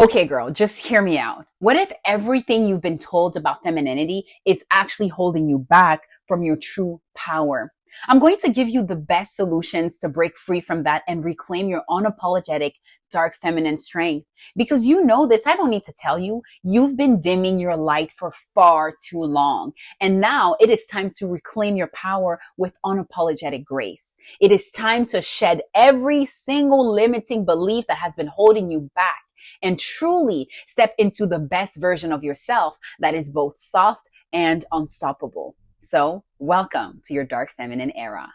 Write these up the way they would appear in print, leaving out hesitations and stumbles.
Okay, girl, just hear me out. What if everything you've been told about femininity is actually holding you back from your true power? I'm going to give you the best solutions to break free from that and reclaim your unapologetic dark feminine strength. Because you know this, I don't need to tell you, you've been dimming your light for far too long. And now it is time to reclaim your power with unapologetic grace. It is time to shed every single limiting belief that has been holding you back and truly step into the best version of yourself that is both soft and unstoppable. So, welcome to your dark feminine era.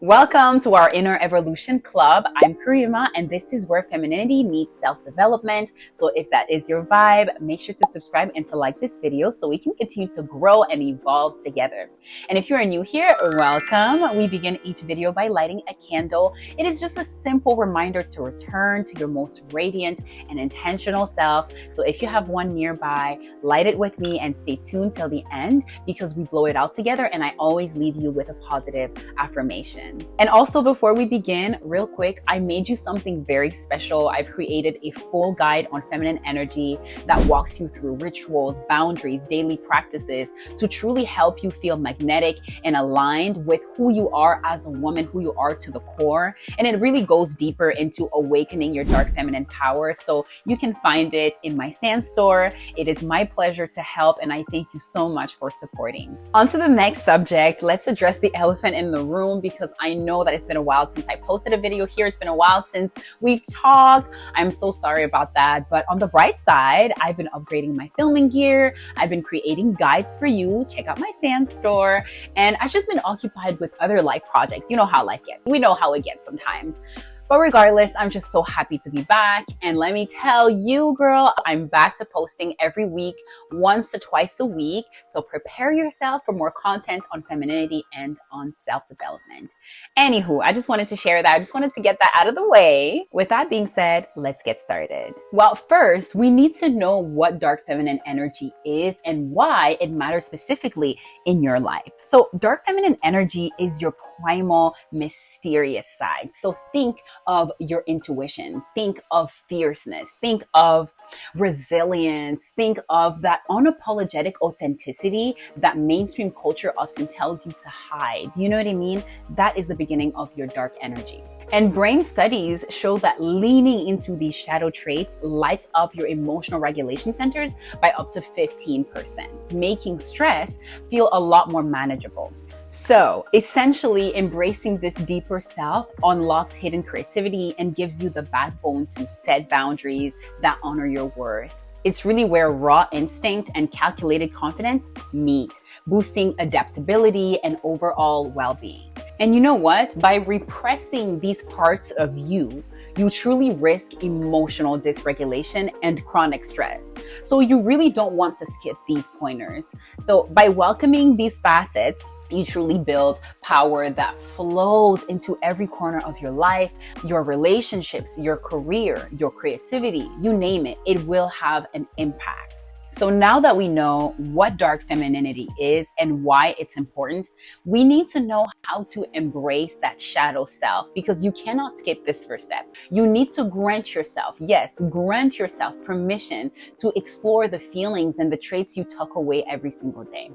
Welcome to our Inner Evolution Club. I'm Karima, and this is where femininity meets self-development. So if that is your vibe, make sure to subscribe and to like this video so we can continue to grow and evolve together. And if you're new here, welcome. We begin each video by lighting a candle. It is just a simple reminder to return to your most radiant and intentional self. So if you have one nearby, light it with me and stay tuned till the end because we blow it out together and I always leave you with a positive affirmation. And also before we begin, real quick, I made you something very special. I've created a full guide on feminine energy that walks you through rituals, boundaries, daily practices to truly help you feel magnetic and aligned with who you are as a woman, who you are to the core. And it really goes deeper into awakening your dark feminine power. So you can find it in my Stan store. It is my pleasure to help, and I thank you so much for supporting. On to the next subject. Let's address the elephant in the room because I know that it's been a while since I posted a video here. It's been a while since we've talked. I'm so sorry about that. But on the bright side, I've been upgrading my filming gear. I've been creating guides for you. Check out my Stan store. And I've just been occupied with other life projects. You know how life gets. We know how it gets sometimes. But regardless, I'm just so happy to be back. And let me tell you, girl, I'm back to posting every week, once to twice a week. So prepare yourself for more content on femininity and on self-development. Anywho, I just wanted to share that. I just wanted to get that out of the way. With that being said, let's get started. Well, first, we need to know what dark feminine energy is and why it matters specifically in your life. So dark feminine energy is your primal, mysterious side. So think of your intuition, think of fierceness, think of resilience, think of that unapologetic authenticity that mainstream culture often tells you to hide. You know what I mean? That is the beginning of your dark energy. And brain studies show that leaning into these shadow traits lights up your emotional regulation centers by up to 15%, making stress feel a lot more manageable. So essentially, embracing this deeper self unlocks hidden creativity and gives you the backbone to set boundaries that honor your worth. It's really where raw instinct and calculated confidence meet, boosting adaptability and overall well-being. And you know what? By repressing these parts of you, you truly risk emotional dysregulation and chronic stress. So you really don't want to skip these pointers. So by welcoming these facets, you truly build power that flows into every corner of your life, your relationships, your career, your creativity, you name it, it will have an impact. So now that we know what dark femininity is and why it's important, we need to know how to embrace that shadow self because you cannot skip this first step. You need to grant yourself, yes, grant yourself permission to explore the feelings and the traits you tuck away every single day.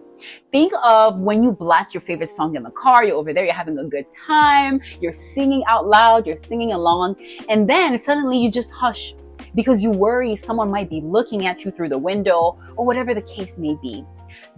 Think of when you blast your favorite song in the car, you're over there, you're having a good time, you're singing out loud, you're singing along, and then suddenly you just hush because you worry someone might be looking at you through the window or whatever the case may be.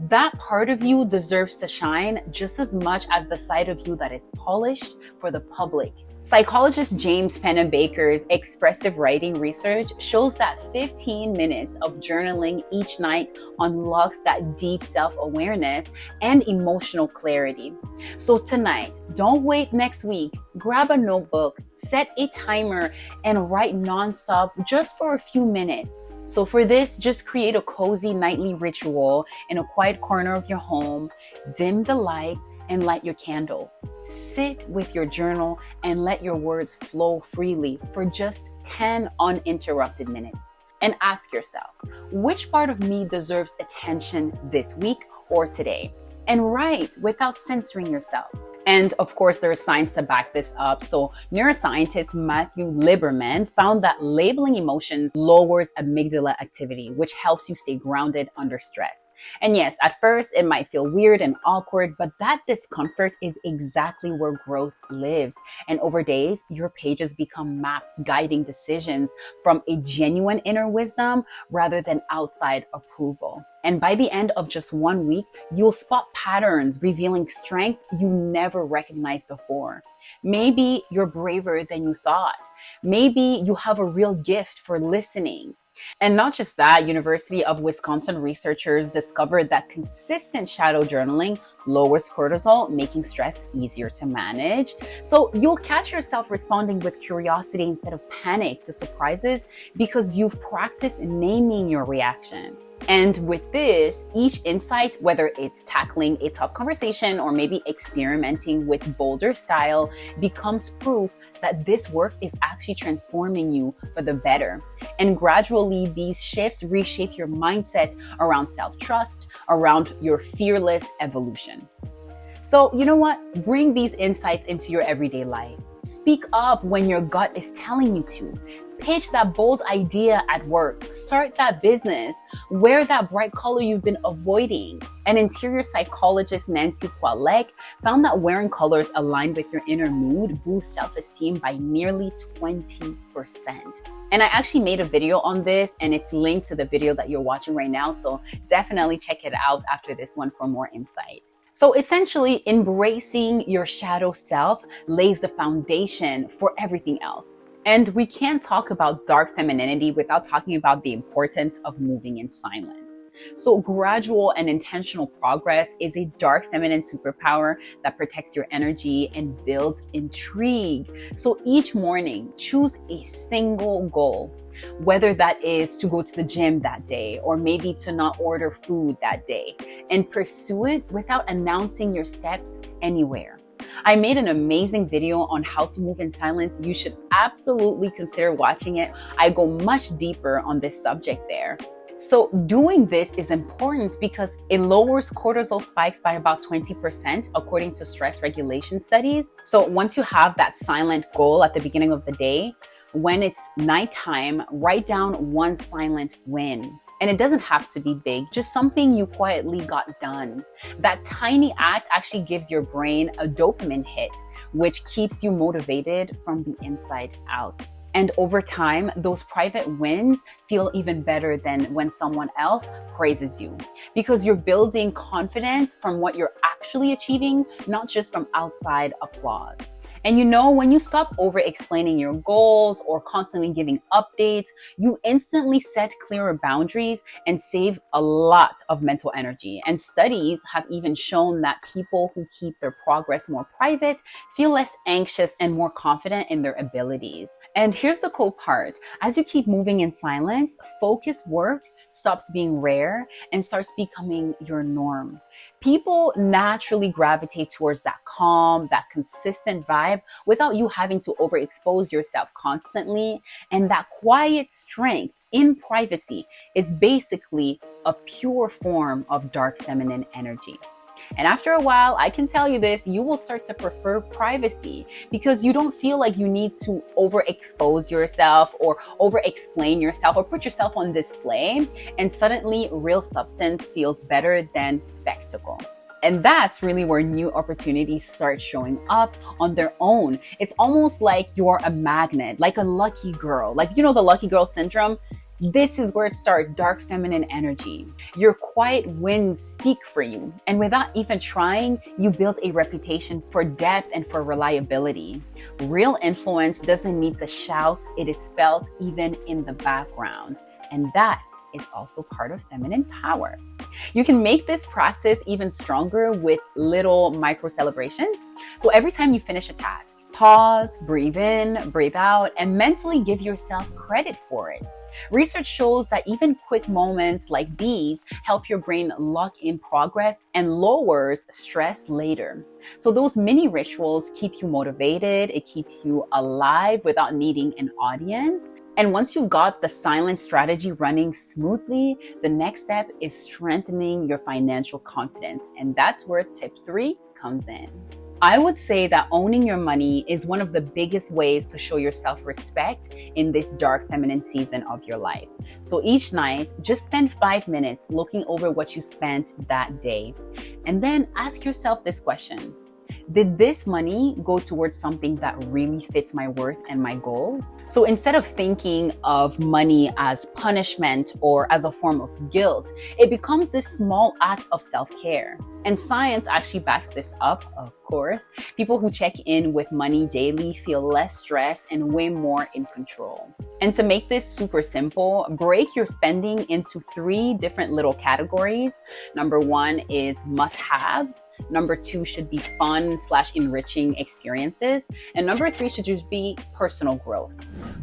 That part of you deserves to shine just as much as the side of you that is polished for the public. Psychologist James Pennebaker's expressive writing research shows that 15 minutes of journaling each night unlocks that deep self-awareness and emotional clarity. So tonight, don't wait next week. Grab a notebook, set a timer, and write nonstop just for a few minutes. So for this, just create a cozy nightly ritual in a quiet corner of your home, dim the lights, and light your candle. Sit with your journal and let your words flow freely for just 10 uninterrupted minutes. And ask yourself, which part of me deserves attention this week or today? And write without censoring yourself. And of course, there is science to back this up. So neuroscientist Matthew Lieberman found that labeling emotions lowers amygdala activity, which helps you stay grounded under stress. And yes, at first it might feel weird and awkward, but that discomfort is exactly where growth lives. And over days, your pages become maps guiding decisions from a genuine inner wisdom rather than outside approval. And by the end of just 1 week, you'll spot patterns revealing strengths you never recognized before. Maybe you're braver than you thought. Maybe you have a real gift for listening. And not just that, University of Wisconsin researchers discovered that consistent shadow journaling lowers cortisol, making stress easier to manage. So you'll catch yourself responding with curiosity instead of panic to surprises because you've practiced naming your reaction. And with this, each insight, whether it's tackling a tough conversation or maybe experimenting with bolder style, becomes proof that this work is actually transforming you for the better. And gradually, these shifts reshape your mindset around self-trust, around your fearless evolution. So you know what? Bring these insights into your everyday life. Speak up when your gut is telling you to. Pitch that bold idea at work. Start that business. Wear that bright color you've been avoiding. An interior psychologist, Nancy Kwalek, found that wearing colors aligned with your inner mood boosts self-esteem by nearly 20%. And I actually made a video on this, and it's linked to the video that you're watching right now. So definitely check it out after this one for more insight. So essentially, embracing your shadow self lays the foundation for everything else. And we can't talk about dark femininity without talking about the importance of moving in silence. So gradual and intentional progress is a dark feminine superpower that protects your energy and builds intrigue. So each morning, choose a single goal, whether that is to go to the gym that day or maybe to not order food that day, and pursue it without announcing your steps anywhere. I made an amazing video on how to move in silence. You should absolutely consider watching it. I go much deeper on this subject there. So doing this is important because it lowers cortisol spikes by about 20% according to stress regulation studies. So once you have that silent goal at the beginning of the day, when it's nighttime, write down one silent win. And it doesn't have to be big, just something you quietly got done. That tiny act actually gives your brain a dopamine hit, which keeps you motivated from the inside out. And over time, those private wins feel even better than when someone else praises you, because you're building confidence from what you're actually achieving, not just from outside applause. And you know, when you stop over-explaining your goals or constantly giving updates, you instantly set clearer boundaries and save a lot of mental energy. And studies have even shown that people who keep their progress more private feel less anxious and more confident in their abilities. And here's the cool part. As you keep moving in silence, focused work stops being rare and starts becoming your norm. People naturally gravitate towards that calm, that consistent vibe without you having to overexpose yourself constantly. And that quiet strength in privacy is basically a pure form of dark feminine energy. And after a while, I can tell you this, you will start to prefer privacy because you don't feel like you need to overexpose yourself or over-explain yourself or put yourself on display. And suddenly, real substance feels better than spectacle. And that's really where new opportunities start showing up on their own. It's almost like you're a magnet, like a lucky girl. Like, you know, the lucky girl syndrome? This is where it starts, dark feminine energy. Your quiet wins speak for you. And without even trying, you build a reputation for depth and for reliability. Real influence doesn't need to shout. It is felt even in the background. And that is also part of feminine power. You can make this practice even stronger with little micro celebrations. So every time you finish a task, pause, breathe in, breathe out, and mentally give yourself credit for it. Research shows that even quick moments like these help your brain lock in progress and lowers stress later. So those mini rituals keep you motivated, it keeps you alive without needing an audience. And once you've got the silent strategy running smoothly, the next step is strengthening your financial confidence. And that's where tip 3 comes in. I would say that owning your money is one of the biggest ways to show your self-respect in this dark feminine season of your life. So each night, just spend 5 minutes looking over what you spent that day. And then ask yourself this question. Did this money go towards something that really fits my worth and my goals? So instead of thinking of money as punishment or as a form of guilt, it becomes this small act of self-care. And science actually backs this up, of course. People who check in with money daily feel less stressed and way more in control. And to make this super simple, break your spending into 3 different little categories. Number 1 is must-haves. Number 2 should be fun/enriching experiences. And number 3 should just be personal growth.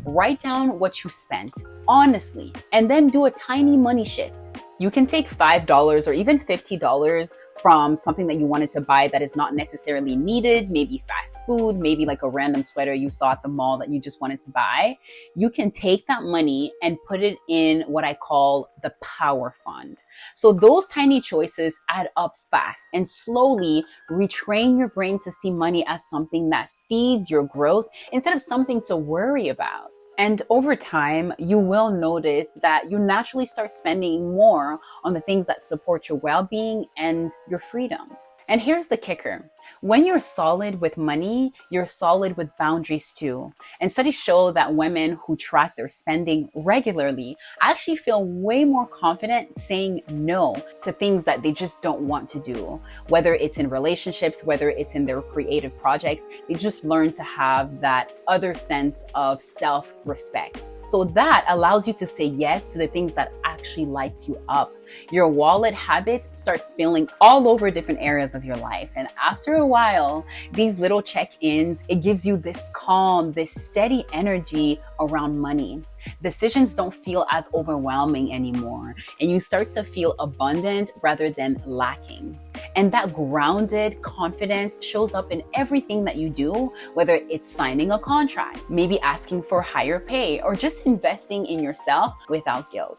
Write down what you spent, honestly, and then do a tiny money shift. You can take $5 or even $50 from something that you wanted to buy that is not necessarily needed, maybe fast food, maybe like a random sweater you saw at the mall that you just wanted to buy. You can take that money and put it in what I call the power fund. So those tiny choices add up fast, and slowly retrain your brain to see money as something that feeds your growth instead of something to worry about. And over time, you will notice that you naturally start spending more on the things that support your well-being and your freedom. And here's the kicker. When you're solid with money, you're solid with boundaries too. And studies show that women who track their spending regularly actually feel way more confident saying no to things that they just don't want to do. Whether it's in relationships, whether it's in their creative projects, they just learn to have that other sense of self-respect. So that allows you to say yes to the things that actually lights you up. Your wallet habits start spilling all over different areas of your life. And after a while, these little check-ins, it gives you this calm, this steady energy around money. Decisions don't feel as overwhelming anymore, and you start to feel abundant rather than lacking. And that grounded confidence shows up in everything that you do, whether it's signing a contract, maybe asking for higher pay, or just investing in yourself without guilt.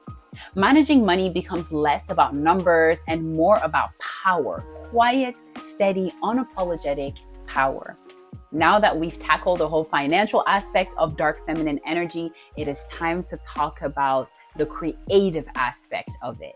Managing money becomes less about numbers and more about power, quiet, steady, unapologetic power. Now that we've tackled the whole financial aspect of dark feminine energy, it is time to talk about the creative aspect of it.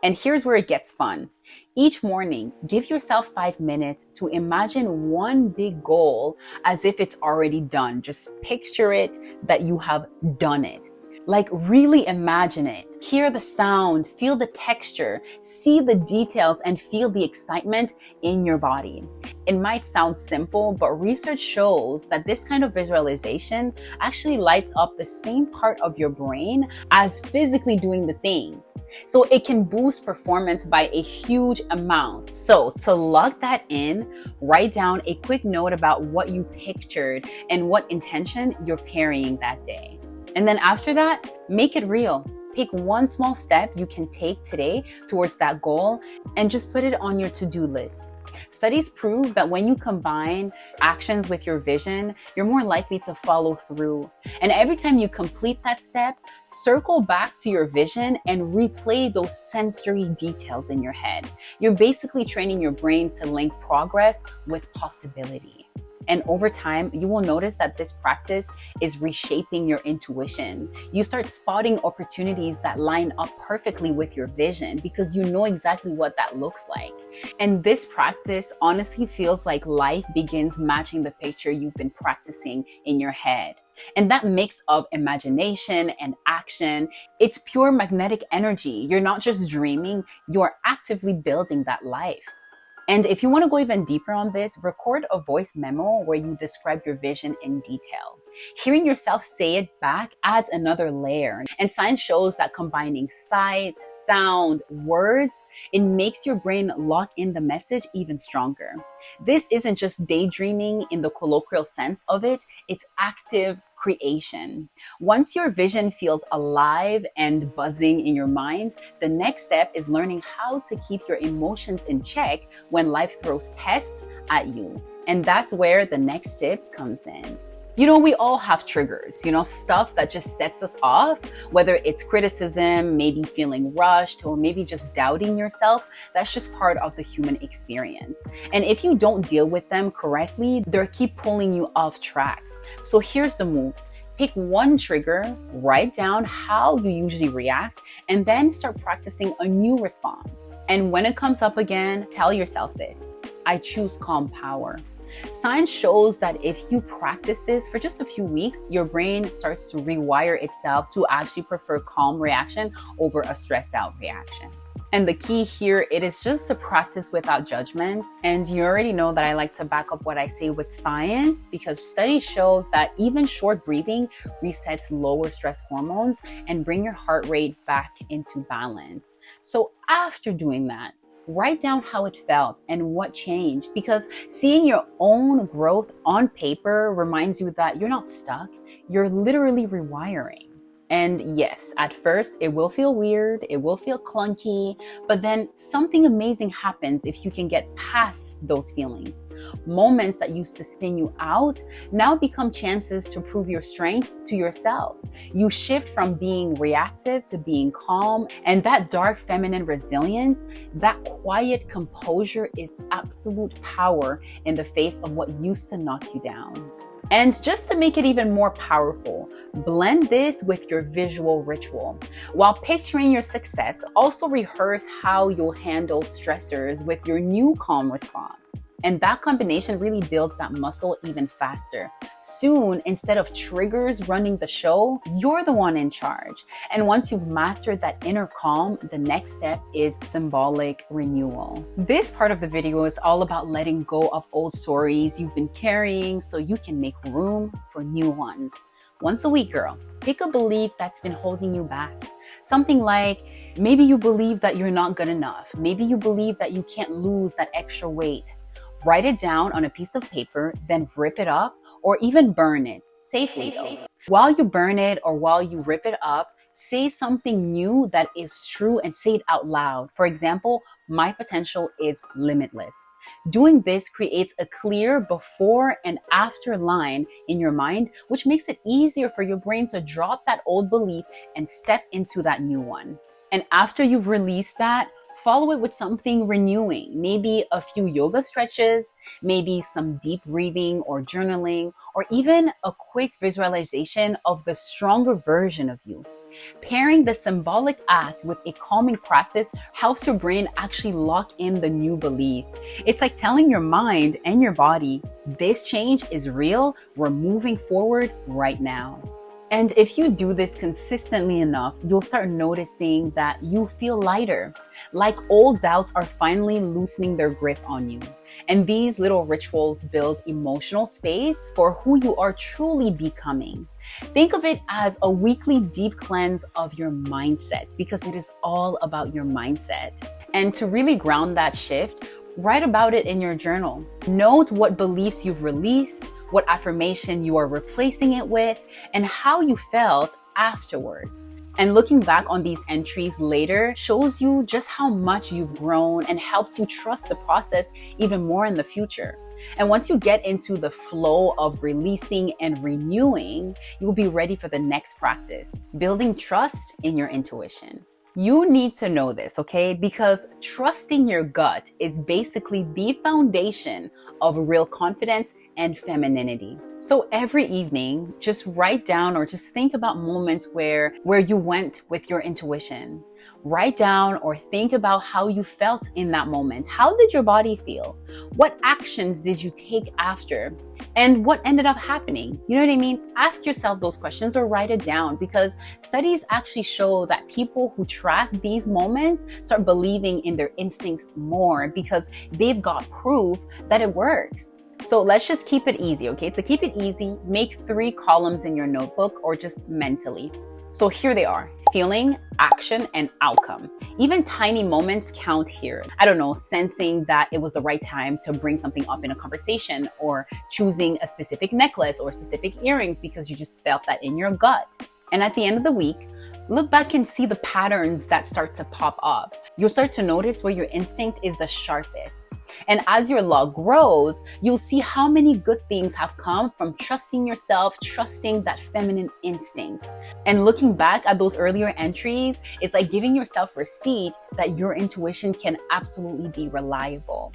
And here's where it gets fun. Each morning, give yourself 5 minutes to imagine one big goal as if it's already done. Just picture it that you have done it. Like really imagine it. Hear the sound, feel the texture, see the details, and feel the excitement in your body. It might sound simple, but research shows that this kind of visualization actually lights up the same part of your brain as physically doing the thing. So it can boost performance by a huge amount. So to lock that in, write down a quick note about what you pictured and what intention you're carrying that day. And then after that, make it real. Pick one small step you can take today towards that goal and just put it on your to-do list. Studies prove that when you combine actions with your vision, you're more likely to follow through. And every time you complete that step, circle back to your vision and replay those sensory details in your head. You're basically training your brain to link progress with possibility. And over time, you will notice that this practice is reshaping your intuition. You start spotting opportunities that line up perfectly with your vision because you know exactly what that looks like. And this practice honestly feels like life begins matching the picture you've been practicing in your head. And that mix of imagination and action, it's pure magnetic energy. You're not just dreaming, you're actively building that life. And if you want to go even deeper on this, record a voice memo where you describe your vision in detail. Hearing yourself say it back adds another layer. And science shows that combining sight, sound, words, it makes your brain lock in the message even stronger. This isn't just daydreaming in the colloquial sense of it, it's active creation. Once your vision feels alive and buzzing in your mind, the next step is learning how to keep your emotions in check when life throws tests at you. And that's where the next tip comes in. You know, we all have triggers, stuff that just sets us off, whether it's criticism, maybe feeling rushed, or maybe just doubting yourself. That's just part of the human experience. And if you don't deal with them correctly, they'll keep pulling you off track. So here's the move. Pick one trigger, write down how you usually react, and then start practicing a new response. And when it comes up again, tell yourself this: I choose calm power. Science shows that if you practice this for just a few weeks, your brain starts to rewire itself to actually prefer calm reaction over a stressed out reaction. And the key here, it is just to practice without judgment. And you already know that I like to back up what I say with science, because study shows that even short breathing resets lower stress hormones and bring your heart rate back into balance. So after doing that, write down how it felt and what changed, because seeing your own growth on paper reminds you that you're not stuck, you're literally rewiring. And yes, at first it will feel weird, it will feel clunky, but then something amazing happens if you can get past those feelings. Moments that used to spin you out now become chances to prove your strength to yourself. You shift from being reactive to being calm, and that dark feminine resilience, that quiet composure is absolute power in the face of what used to knock you down. And just to make it even more powerful, blend this with your visual ritual. While picturing your success, also rehearse how you'll handle stressors with your new calm response. And that combination really builds that muscle even faster. Soon, instead of triggers running the show, you're the one in charge. And once you've mastered that inner calm, the next step is symbolic renewal. This part of the video is all about letting go of old stories you've been carrying so you can make room for new ones. Once a week, girl, pick a belief that's been holding you back. Something like, maybe you believe that you're not good enough. Maybe you believe that you can't lose that extra weight. Write it down on a piece of paper, then rip it up or even burn it safely though. While you burn it or while you rip it up, say something new that is true and say it out loud. For example, my potential is limitless. Doing this creates a clear before and after line in your mind, which makes it easier for your brain to drop that old belief and step into that new one. And after you've released that, follow it with something renewing, maybe a few yoga stretches, maybe some deep breathing or journaling, or even a quick visualization of the stronger version of you. Pairing the symbolic act with a calming practice helps your brain actually lock in the new belief. It's like telling your mind and your body, this change is real, we're moving forward right now. And if you do this consistently enough, you'll start noticing that you feel lighter, like old doubts are finally loosening their grip on you. And these little rituals build emotional space for who you are truly becoming. Think of it as a weekly deep cleanse of your mindset, because it is all about your mindset. And to really ground that shift, write about it in your journal. Note what beliefs you've released, what affirmation you are replacing it with, and how you felt afterwards. And looking back on these entries later shows you just how much you've grown and helps you trust the process even more in the future. And once you get into the flow of releasing and renewing, you'll be ready for the next practice, building trust in your intuition. You need to know this, okay? Because trusting your gut is basically the foundation of real confidence and femininity. So every evening, just write down or just think about moments where you went with your intuition. Write down or think about how you felt in that moment. How did your body feel? What actions did you take after? And what ended up happening? You know what I mean? Ask yourself those questions or write it down, because studies actually show that people who track these moments start believing in their instincts more because they've got proof that it works. So let's just keep it easy, okay? To keep it easy, make 3 columns in your notebook or just mentally. So here they are: feeling, action, and outcome. Even tiny moments count here. I don't know, sensing that it was the right time to bring something up in a conversation, or choosing a specific necklace or specific earrings because you just felt that in your gut. And at the end of the week, look back and see the patterns that start to pop up. You'll start to notice where your instinct is the sharpest. And as your law grows, you'll see how many good things have come from trusting yourself, trusting that feminine instinct. And looking back at those earlier entries, it's like giving yourself receipt that your intuition can absolutely be reliable.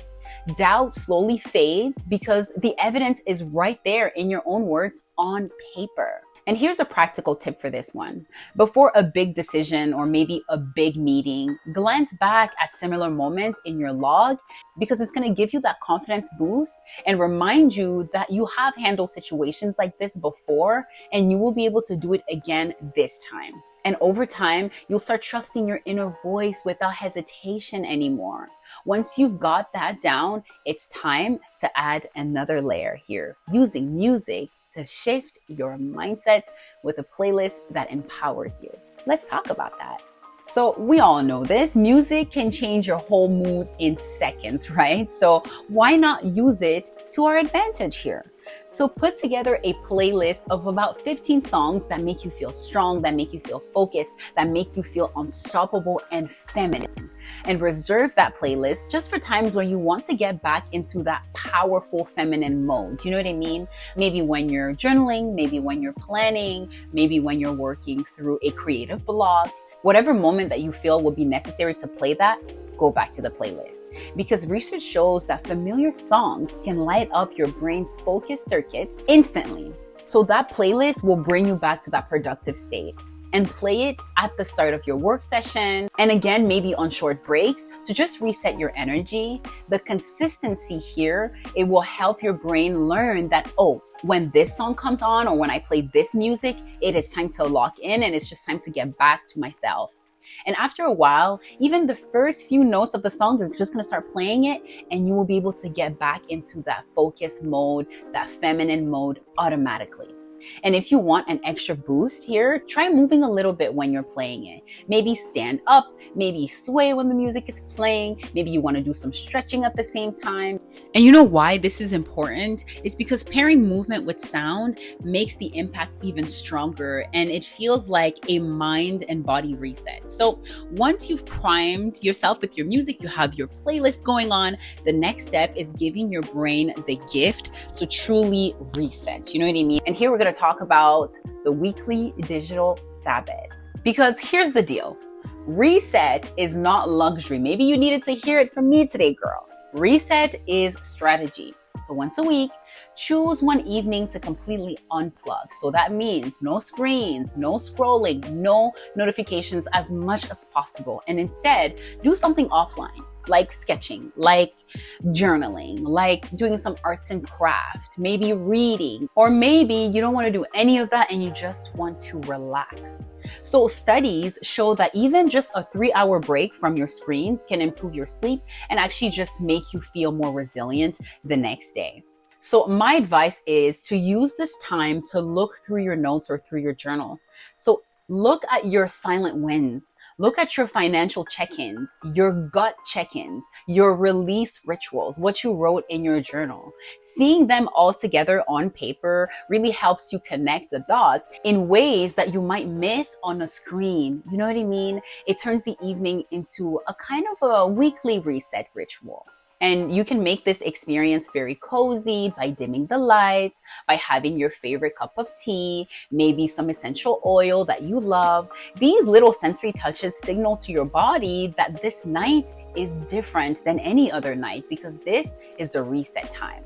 Doubt slowly fades because the evidence is right there in your own words on paper. And here's a practical tip for this one. Before a big decision or maybe a big meeting, glance back at similar moments in your log because it's going to give you that confidence boost and remind you that you have handled situations like this before and you will be able to do it again this time. And over time, you'll start trusting your inner voice without hesitation anymore. Once you've got that down, it's time to add another layer here, using music to shift your mindset with a playlist that empowers you. Let's talk about that. So we all know this, music can change your whole mood in seconds, right? So why not use it to our advantage here? So put together a playlist of about 15 songs that make you feel strong, that make you feel focused, that make you feel unstoppable and feminine. And reserve that playlist just for times when you want to get back into that powerful feminine mode. You know what I mean? Maybe when you're journaling, maybe when you're planning, maybe when you're working through a creative block. Whatever moment that you feel will be necessary to play that, go back to the playlist. Because research shows that familiar songs can light up your brain's focus circuits instantly. So that playlist will bring you back to that productive state. And play it at the start of your work session. And again, maybe on short breaks to just reset your energy. The consistency here, it will help your brain learn that, oh, when this song comes on or when I play this music, it is time to lock in and it's just time to get back to myself. And after a while, even the first few notes of the song, you're just going to start playing it and you will be able to get back into that focus mode, that feminine mode automatically. And if you want an extra boost here, try moving a little bit when you're playing it. Maybe stand up, maybe sway when the music is playing, maybe you want to do some stretching at the same time. And you know why this is important? It's because pairing movement with sound makes the impact even stronger and it feels like a mind and body reset. So once you've primed yourself with your music, you have your playlist going on, the next step is giving your brain the gift to truly reset. You know what I mean? And here we're going to talk about the weekly digital Sabbath. Because here's the deal. Reset is not luxury. Maybe you needed to hear it from me today, girl. Reset is strategy. So once a week, choose one evening to completely unplug. So that means no screens, no scrolling, no notifications as much as possible. And instead, do something offline. Like sketching, like journaling, like doing some arts and craft, maybe reading, or maybe you don't want to do any of that and you just want to relax. So studies show that even just a 3-hour break from your screens can improve your sleep and actually just make you feel more resilient the next day. So my advice is to use this time to look through your notes or through your journal. So look at your silent wins. Look at your financial check-ins, your gut check-ins, your release rituals, what you wrote in your journal. Seeing them all together on paper really helps you connect the dots in ways that you might miss on a screen. You know what I mean? It turns the evening into a kind of a weekly reset ritual. And you can make this experience very cozy by dimming the lights, by having your favorite cup of tea, maybe some essential oil that you love. These little sensory touches signal to your body that this night is different than any other night because this is the reset time.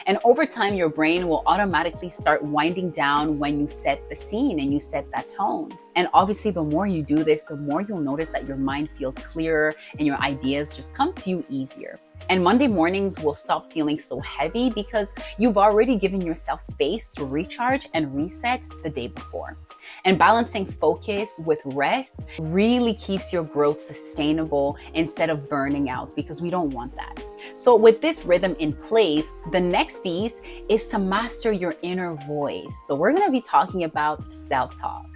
And over time, your brain will automatically start winding down when you set the scene and you set that tone. And obviously, the more you do this, the more you'll notice that your mind feels clearer and your ideas just come to you easier. And Monday mornings will stop feeling so heavy because you've already given yourself space to recharge and reset the day before. And balancing focus with rest really keeps your growth sustainable instead of burning out because we don't want that. So with this rhythm in place, the next piece is to master your inner voice. So we're going to be talking about self-talk.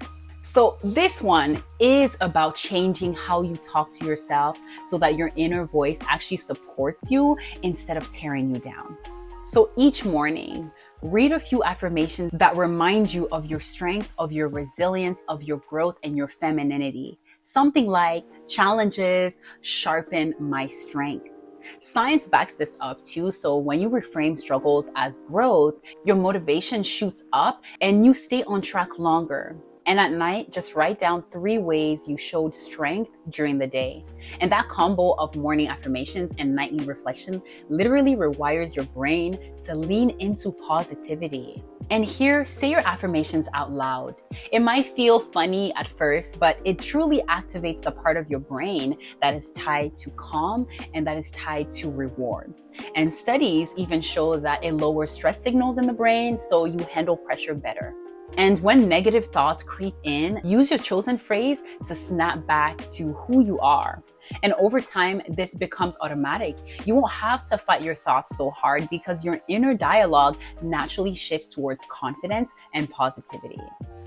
So this one is about changing how you talk to yourself so that your inner voice actually supports you instead of tearing you down. So each morning, Read a few affirmations that remind you of your strength, of your resilience, of your growth, and your femininity. Something like, challenges sharpen my strength. Science backs this up too, so when you reframe struggles as growth, your motivation shoots up and you stay on track longer. And at night, just write down 3 ways you showed strength during the day. And that combo of morning affirmations and nightly reflection literally rewires your brain to lean into positivity. And here, say your affirmations out loud. It might feel funny at first, but it truly activates the part of your brain that is tied to calm and that is tied to reward. And studies even show that it lowers stress signals in the brain, so you handle pressure better. And when negative thoughts creep in, use your chosen phrase to snap back to who you are. And over time, this becomes automatic. You won't have to fight your thoughts so hard because your inner dialogue naturally shifts towards confidence and positivity.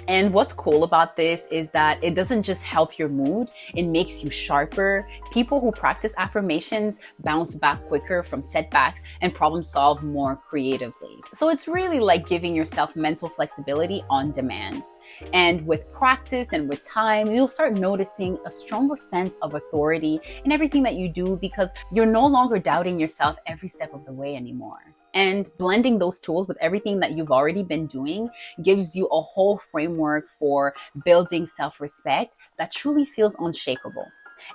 And what's cool about this is that it doesn't just help your mood, it makes you sharper. People who practice affirmations bounce back quicker from setbacks and problem solve more creatively. So it's really like giving yourself mental flexibility on demand. And with practice and with time, you'll start noticing a stronger sense of authority in everything that you do because you're no longer doubting yourself every step of the way anymore. And blending those tools with everything that you've already been doing gives you a whole framework for building self-respect that truly feels unshakable.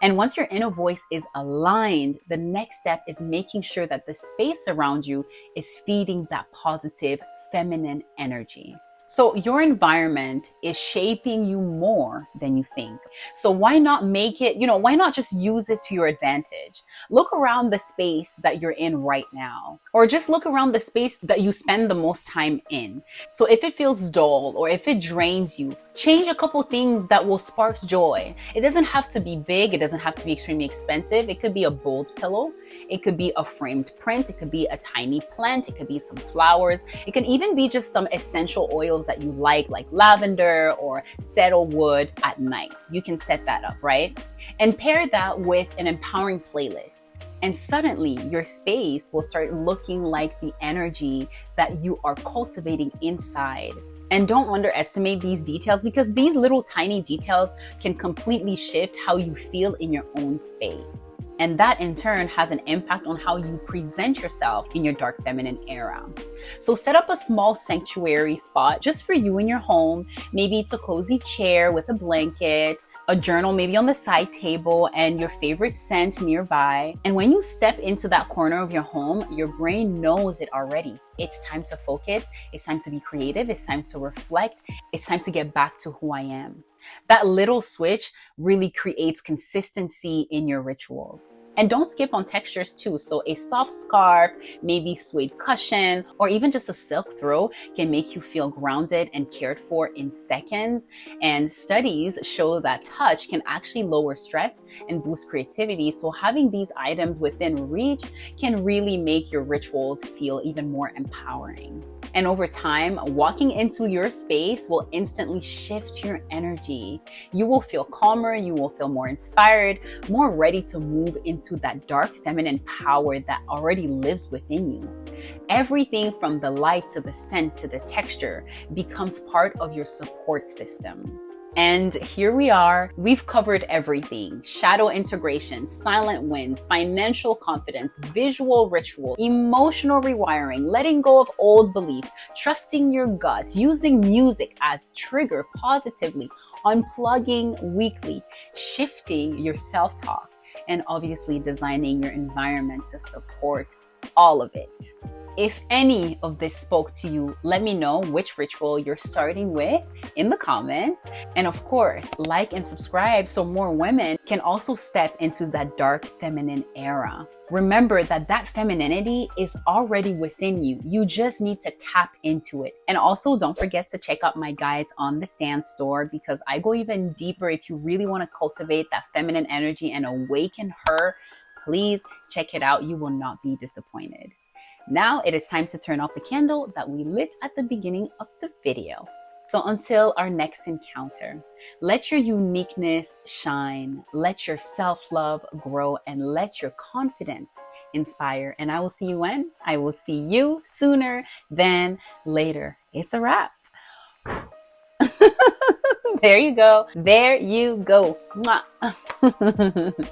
And once your inner voice is aligned, the next step is making sure that the space around you is feeding that positive feminine energy. So your environment is shaping you more than you think. So why not make it, why not just use it to your advantage? Look around the space that you're in right now, or just look around the space that you spend the most time in. So if it feels dull or if it drains you, change a couple things that will spark joy. It doesn't have to be big. It doesn't have to be extremely expensive. It could be a bold pillow. It could be a framed print. It could be a tiny plant. It could be some flowers. It can even be just some essential oils that you like lavender or cedarwood at night. You can set that up, right? And pair that with an empowering playlist. And suddenly your space will start looking like the energy that you are cultivating inside. And don't underestimate these details because these little tiny details can completely shift how you feel in your own space. And that in turn has an impact on how you present yourself in your dark feminine era. So set up a small sanctuary spot just for you in your home. Maybe it's a cozy chair with a blanket, a journal maybe on the side table, and your favorite scent nearby. And when you step into that corner of your home, your brain knows it already. It's time to focus. It's time to be creative. It's time to reflect. It's time to get back to who I am. That little switch really creates consistency in your rituals. And don't skip on textures too. So a soft scarf, maybe suede cushion, or even just a silk throw can make you feel grounded and cared for in seconds. And studies show that touch can actually lower stress and boost creativity. So having these items within reach can really make your rituals feel even more empowering. And over time, walking into your space will instantly shift your energy. You will feel calmer, you will feel more inspired, more ready to move into that dark feminine power that already lives within you. Everything from the light to the scent to the texture becomes part of your support system. And here we are. We've covered everything: shadow integration, silent wins, financial confidence, visual ritual, emotional rewiring, letting go of old beliefs, trusting your gut, using music as trigger positively, unplugging weekly, shifting your self-talk, and obviously designing your environment to support all of it. If any of this spoke to you, let me know which ritual you're starting with in the comments. And of course, like and subscribe so more women can also step into that dark feminine era. Remember that femininity is already within you. You just need to tap into it. And also don't forget to check out my guides on the Stand store because I go even deeper. If you really want to cultivate that feminine energy and awaken her, please check it out. You will not be disappointed. Now it is time to turn off the candle that we lit at the beginning of the video. So until our next encounter, let your uniqueness shine, let your self-love grow, and let your confidence inspire. And I will see you when? I will see you sooner than later. It's a wrap. There you go. There you go. Mwah.